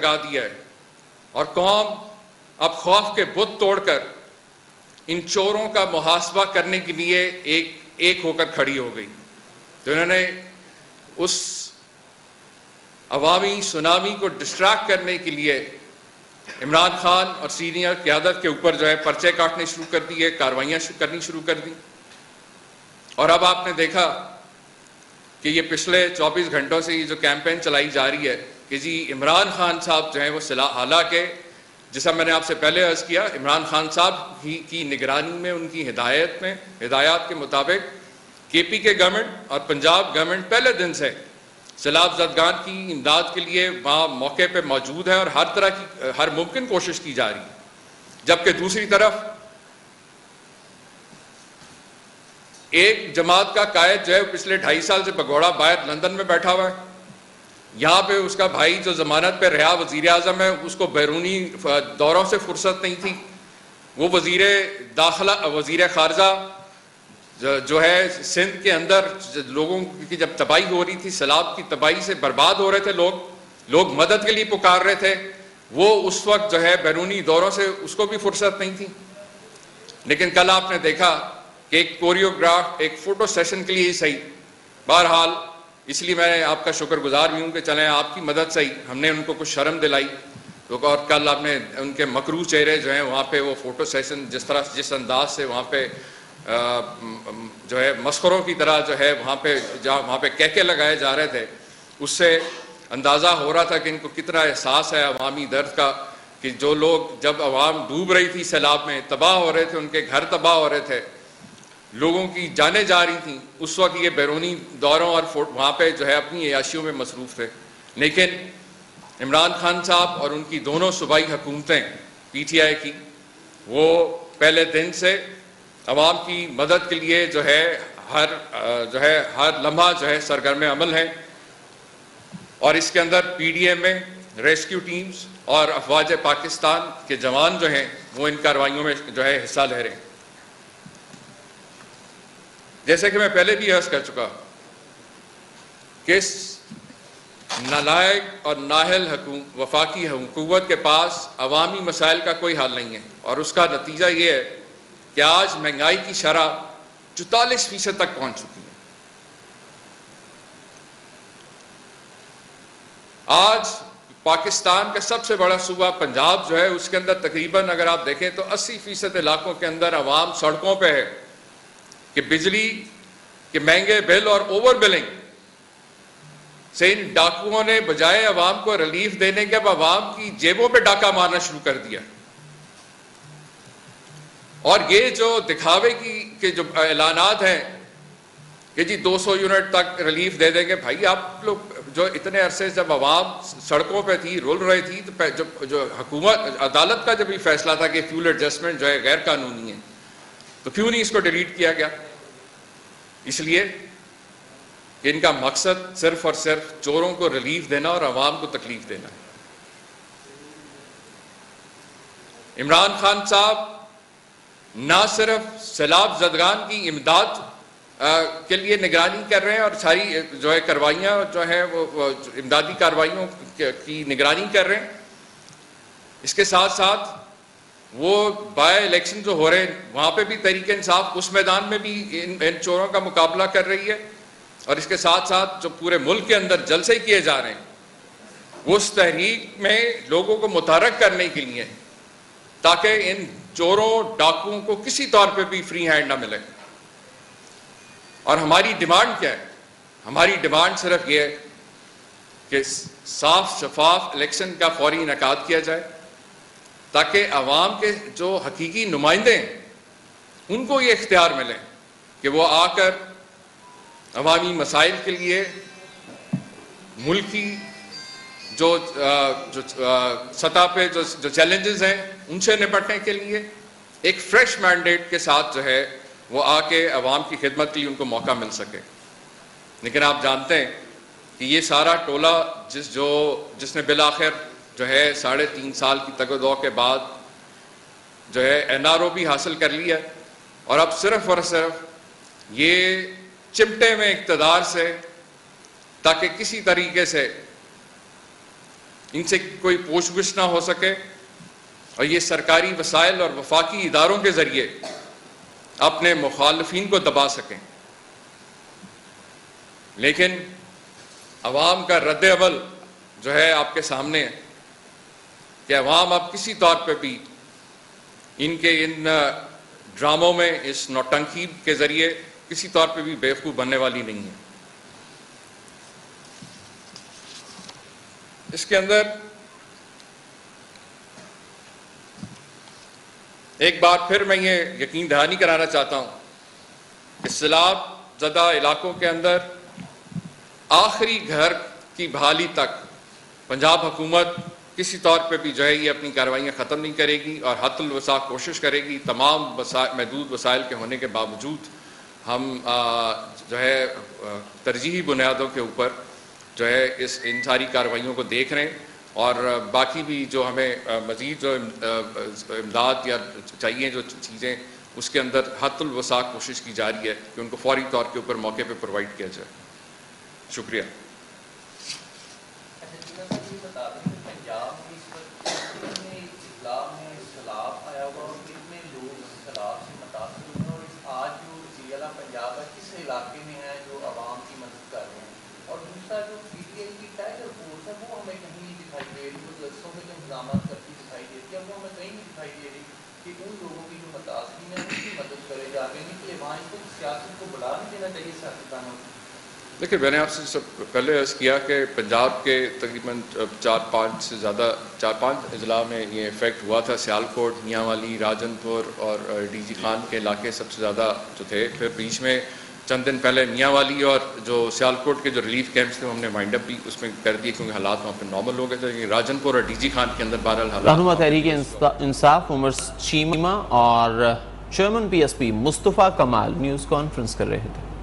لگا دیا ہے اور قوم اب خوف کے بت توڑ کر ان چوروں کا محاسبہ کرنے کے لیے ایک ہو کر کھڑی ہو گئی. تو انہوں نے اس عوامی سونامی کو ڈسٹریکٹ کرنے کے لیے عمران خان اور سینئر قیادت کے اوپر جو ہے پرچے کاٹنے شروع کر دیے, کاروائیاں کرنی شروع کر دی. اور اب آپ نے دیکھا کہ یہ پچھلے 24 گھنٹوں سے یہ جو کیمپین چلائی جا رہی ہے کہ جی عمران خان صاحب جو ہیں وہ حالانکہ جیسا میں نے آپ سے پہلے عرض کیا, عمران خان صاحب کی نگرانی میں, ان کی ہدایات کے مطابق کے پی کے گورنمنٹ اور پنجاب گورنمنٹ پہلے دن سے سیلاب زدگان کی امداد کے لیے وہاں موقع پہ موجود ہے اور ہر طرح کی ہر ممکن کوشش کی جا رہی ہے. جبکہ دوسری طرف ایک جماعت کا قائد جو ہے پچھلے 2.5 سال سے بگوڑا باہر لندن میں بیٹھا ہوا ہے. یہاں پہ اس کا بھائی جو ضمانت پہ رہا وزیر اعظم ہے, اس کو بیرونی دوروں سے فرصت نہیں تھی. وہ وزیر خارجہ جو ہے سندھ کے اندر لوگوں کی جب تباہی ہو رہی تھی, سیلاب کی تباہی سے برباد ہو رہے تھے لوگ مدد کے لیے پکار رہے تھے, وہ اس وقت جو ہے بیرونی دوروں سے اس کو بھی فرصت نہیں تھی. لیکن کل آپ نے دیکھا کہ ایک کوریوگراف ایک فوٹو سیشن کے لیے ہی صحیح, بہرحال اس لیے میں آپ کا شکر گزار بھی ہوں کہ چلیں آپ کی مدد سے ہی ہم نے ان کو کچھ شرم دلائی. اور کل آپ نے ان کے مکروہ چہرے جو ہیں وہاں پہ وہ فوٹو سیشن جس انداز سے وہاں پہ جو ہے مسخروں کی طرح جو ہے وہاں پہ کہکے لگائے جا رہے تھے, اس سے اندازہ ہو رہا تھا کہ ان کو کتنا احساس ہے عوامی درد کا. کہ جو لوگ جب عوام ڈوب رہی تھی سیلاب میں, تباہ ہو رہے تھے, ان کے گھر تباہ ہو رہے تھے, لوگوں کی جانیں جا رہی تھیں, اس وقت یہ بیرونی دوروں اور وہاں پہ جو ہے اپنی عیاشیوں میں مصروف تھے. لیکن عمران خان صاحب اور ان کی دونوں صوبائی حکومتیں پی ٹی آئی کی, وہ پہلے دن سے عوام کی مدد کے لیے جو ہے ہر لمحہ جو ہے سرگرم عمل ہیں. اور اس کے اندر پی ڈی ایم میں ریسکیو ٹیمز اور افواج پاکستان کے جوان جو ہیں وہ ان کارروائیوں میں جو ہے حصہ لے رہے ہیں. جیسے کہ میں پہلے بھی عرض کر چکا کہ اس نالائق اور نااہل وفاقی حکومت کے پاس عوامی مسائل کا کوئی حل نہیں ہے, اور اس کا نتیجہ یہ ہے کہ آج مہنگائی کی شرح 44% تک پہنچ چکی ہے. آج پاکستان کا سب سے بڑا صوبہ پنجاب جو ہے اس کے اندر تقریباً اگر آپ دیکھیں تو 80% علاقوں کے اندر عوام سڑکوں پہ ہے کہ بجلی کے مہنگے بل اور اوور بلنگ سے ان ڈاکوؤں نے بجائے عوام کو ریلیف دینے کے اب عوام کی جیبوں پہ ڈاکہ مارنا شروع کر دیا. اور یہ جو دکھاوے کے جو اعلانات ہیں کہ جی 200 یونٹ تک ریلیف دے دیں گے, بھائی آپ لوگ جو اتنے عرصے جب عوام سڑکوں پہ تھی, رول رہی تھی, تو جو حکومت عدالت کا جب یہ فیصلہ تھا کہ فیول ایڈجسٹمنٹ جو ہے غیر قانونی ہے, تو کیوں نہیں اس کو ڈیلیٹ کیا گیا؟ اس لیے کہ ان کا مقصد صرف اور صرف چوروں کو ریلیف دینا اور عوام کو تکلیف دینا ہے. عمران خان صاحب نہ صرف سیلاب زدگان کی امداد کے لیے نگرانی کر رہے ہیں اور ساری جو ہے کارروائیاں جو ہیں وہ امدادی کارروائیوں کی نگرانی کر رہے ہیں, اس کے ساتھ ساتھ وہ بائی الیکشن جو ہو رہے ہیں وہاں پہ بھی تحریک انصاف اس میدان میں بھی ان چوروں کا مقابلہ کر رہی ہے, اور اس کے ساتھ ساتھ جو پورے ملک کے اندر جلسے کیے جا رہے ہیں اس تحریک میں لوگوں کو متحرک کرنے کے لیے تاکہ ان چوروں ڈاکوؤں کو کسی طور پہ بھی فری ہینڈ نہ ملے. اور ہماری ڈیمانڈ کیا ہے؟ ہماری ڈیمانڈ صرف یہ ہے کہ صاف شفاف الیکشن کا فوری انعقاد کیا جائے تاکہ عوام کے جو حقیقی نمائندے ہیں ان کو یہ اختیار ملے کہ وہ آ کر عوامی مسائل کے لیے ملکی جو سطح پہ جو چیلنجز ہیں ان سے نپٹنے کے لیے ایک فریش مینڈیٹ کے ساتھ جو ہے وہ آ کے عوام کی خدمت کے لیے ان کو موقع مل سکے. لیکن آپ جانتے ہیں کہ یہ سارا ٹولہ جس نے بالآخر جو ہے 3.5 سال کی تگ و دو کے بعد جو ہے NRO بھی حاصل کر لیا, اور اب صرف اور صرف یہ چمٹے میں اقتدار سے تاکہ کسی طریقے سے ان سے کوئی پوچھ گچھ نہ ہو سکے اور یہ سرکاری وسائل اور وفاقی اداروں کے ذریعے اپنے مخالفین کو دبا سکیں. لیکن عوام کا رد عمل جو ہے آپ کے سامنے ہے کہ عوام اب کسی طور پہ بھی ان ڈراموں میں اس نوٹنکی کے ذریعے کسی طور پہ بھی بیوقوف بننے والی نہیں ہے. اس کے اندر ایک بار پھر میں یہ یقین دہانی کرانا چاہتا ہوں کہ سیلاب زدہ علاقوں کے اندر آخری گھر کی بحالی تک پنجاب حکومت کسی طور پہ بھی جو ہے یہ اپنی کارروائیاں ختم نہیں کرے گی اور حتی الوسع کوشش کرے گی. تمام محدود وسائل کے ہونے کے باوجود ہم جو ہے ترجیحی بنیادوں کے اوپر جو ہے ان ساری کارروائیوں کو دیکھ رہے ہیں اور باقی بھی جو ہمیں مزید جو امداد یا چاہیے جو چیزیں اس کے اندر حتی الوسع کوشش کی جا رہی ہے کہ ان کو فوری طور کے اوپر موقع پہ پرووائڈ کیا جائے. شکریہ. دیکھیں میں نے آپ سے پہلے عرض کیا کہ پنجاب کے تقریباً 4-5 اضلاع میں یہ افیکٹ ہوا تھا. سیالکوٹ، میاں والی، راجن پور اور ڈی جی خان کے علاقے سب سے زیادہ جو تھے. پھر بیچ میں چند دن پہلے میاں والی اور جو سیالکوٹ کے جو ریلیف کیمپس تھے ہم نے وائنڈ اپ بھی اس میں کر دیے کیونکہ حالات وہاں پہ نارمل ہو گئے تھے. راجن پور اور ڈی جی خان کے اندر بہرحال حالات. رہنما تحریک انصاف عمر چیمہ اور چیئرمین پی ایس پی مصطفیٰ کمال نیوز کانفرنس کر رہے تھے.